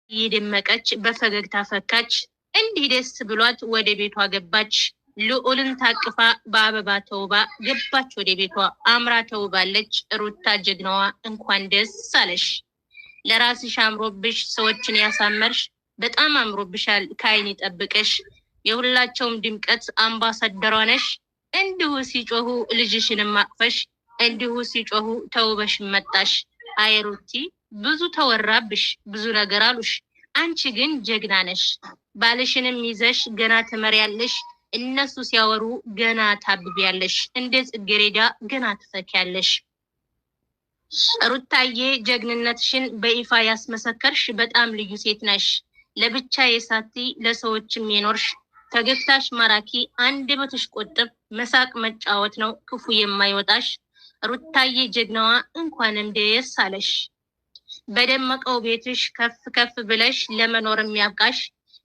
ይደመቀች በፈገግታ ፈካች። እንዲህ ደስ ብሏት ወደ ቤቷ ገባች። ልዑልን ታቅፋ በአበባ ተውባ ገባች ወደ ቤቷ። አምራ ተውባለች ሩታ ጀግናዋ፣ እንኳን ደስ አለሽ። ለራስሽ አምሮብሽ ሰዎችን ያሳመርሽ፣ በጣም አምሮብሻል፣ ከአይን ይጠብቅሽ። የሁላቸውም ድምቀት አምባሳደሯ ነሽ። እንዲሁ ሲጮሁ ልጅሽንም አቅፈሽ፣ እንዲሁ ሲጮሁ ተውበሽ መጣሽ። አይ ሩቲ ብዙ ተወራብሽ፣ ብዙ ነገር አሉሽ፣ አንቺ ግን ጀግና ነሽ። ባልሽንም ይዘሽ ገና ትመሪያለሽ፣ እነሱ ሲያወሩ ገና ታብቢያለሽ፣ እንደ ጽጌረዳ ገና ትፈኪያለሽ። ሩታዬ ጀግንነትሽን በይፋ ያስመሰከርሽ በጣም ልዩ ሴት ነሽ። ለብቻ የሳቲ ለሰዎችም የኖርሽ፣ ፈገግታሽ ማራኪ፣ አንደበትሽ ቆጥብ፣ መሳቅ መጫወት ነው ክፉ የማይወጣሽ። ሩታዬ ጀግናዋ፣ እንኳንም ደስ አለሽ። በደመቀው ቤትሽ ከፍ ከፍ ብለሽ ለመኖር የሚያብቃሽ።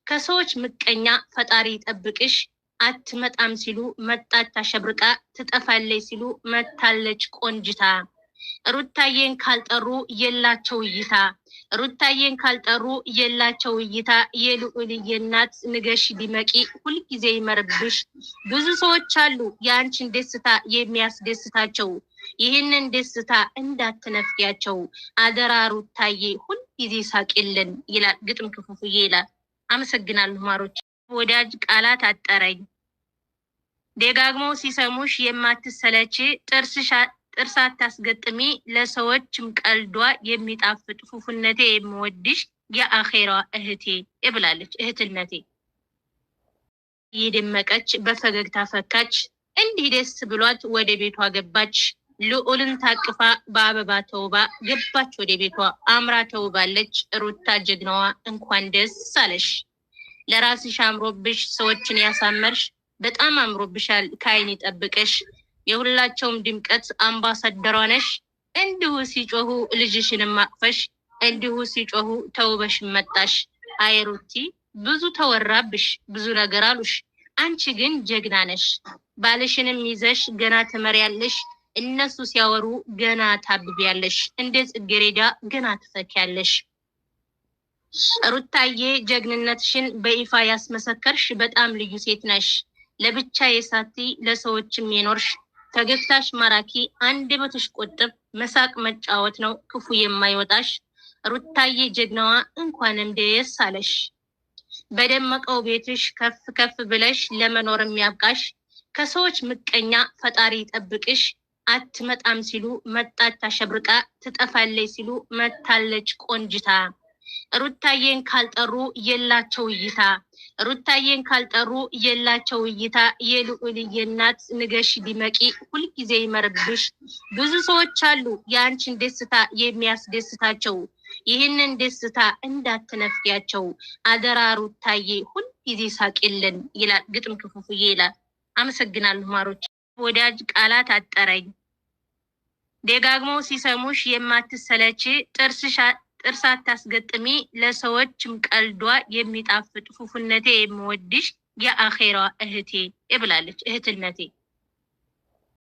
ከሰዎች ምቀኛ ፈጣሪ ይጠብቅሽ። አትመጣም ሲሉ መጣች ታሸብርቃ፣ ትጠፋለች ሲሉ መታለች ቆንጅታ። ሩታዬን ካልጠሩ የላቸው እይታ፣ ሩታዬን ካልጠሩ የላቸው እይታ። የልዑልዬ እናት ንገሽ ዲመቂ፣ ሁልጊዜ ይመርብሽ። ብዙ ሰዎች አሉ የአንቺን ደስታ የሚያስደስታቸው፣ ይህንን ደስታ እንዳትነፍቂያቸው አደራ ሩታዬ፣ ሁልጊዜ ሳቂልን ይላል ግጥም ክፉፍዬ ይላል። አመሰግናለሁ ማሮች። ወዳጅ ቃላት አጠረኝ። ደጋግሞ ሲሰሙሽ የማትሰለች ጥርስ አታስገጥሚ፣ ለሰዎችም ቀልዷ የሚጣፍጥ ፉፉነቴ የምወድሽ የአኼራ እህቴ ብላለች። እህትነቴ ይደመቀች በፈገግታ ፈካች። እንዲህ ደስ ብሏት ወደ ቤቷ ገባች። ልዑልን ታቅፋ በአበባ ተውባ ገባች ወደ ቤቷ። አምራ ተውባለች ሩታ ጀግናዋ፣ እንኳን ደስ አለሽ። ለራስሽ አምሮብሽ ሰዎችን ያሳመርሽ፣ በጣም አምሮብሻል፣ ከአይን ይጠብቅሽ። የሁላቸውም ድምቀት አምባሳደሯ ነሽ። እንዲሁ ሲጮሁ ልጅሽንም አቅፈሽ፣ እንዲሁ ሲጮሁ ተውበሽ መጣሽ። አይ ሩቲ ብዙ ተወራብሽ፣ ብዙ ነገር አሉሽ፣ አንቺ ግን ጀግና ነሽ። ባልሽንም ይዘሽ ገና ትመሪያለሽ፣ እነሱ ሲያወሩ ገና ታብቢያለሽ፣ እንደ ጽጌረዳ ገና ትፈኪያለሽ። ሩታዬ ጀግንነትሽን በይፋ ያስመሰከርሽ በጣም ልዩ ሴት ነሽ። ለብቻ የሳቲ ለሰዎችም የኖርሽ፣ ፈገግታሽ ማራኪ፣ አንደበትሽ ቆጥብ፣ መሳቅ መጫወት ነው ክፉ የማይወጣሽ። ሩታዬ ጀግናዋ፣ እንኳንም ደስ አለሽ። በደመቀው ቤትሽ ከፍ ከፍ ብለሽ ለመኖር የሚያብቃሽ። ከሰዎች ምቀኛ ፈጣሪ ይጠብቅሽ። አትመጣም ሲሉ መጣች ታሸብርቃ፣ ትጠፋለች ሲሉ መታለች ቆንጅታ። ሩታዬን ካልጠሩ የላቸው እይታ፣ ሩታዬን ካልጠሩ የላቸው እይታ። የልዑልዬ እናት ንገሽ ዲመቂ፣ ሁልጊዜ ይመርብሽ። ብዙ ሰዎች አሉ የአንቺን ደስታ የሚያስደስታቸው፣ ይህንን ደስታ እንዳትነፍቂያቸው አደራ ሩታዬ፣ ሁልጊዜ ሳቂልን ይላል ግጥም ክፉፍዬ ይላል። አመሰግናለሁ ማሮች። ወዳጅ ቃላት አጠረኝ። ደጋግሞ ሲሰሙሽ የማትሰለች ጥርስ አታስገጥሚ፣ ለሰዎችም ቀልዷ የሚጣፍጥ ፉፉነቴ የምወድሽ የአኼራ እህቴ ብላለች። እህትነቴ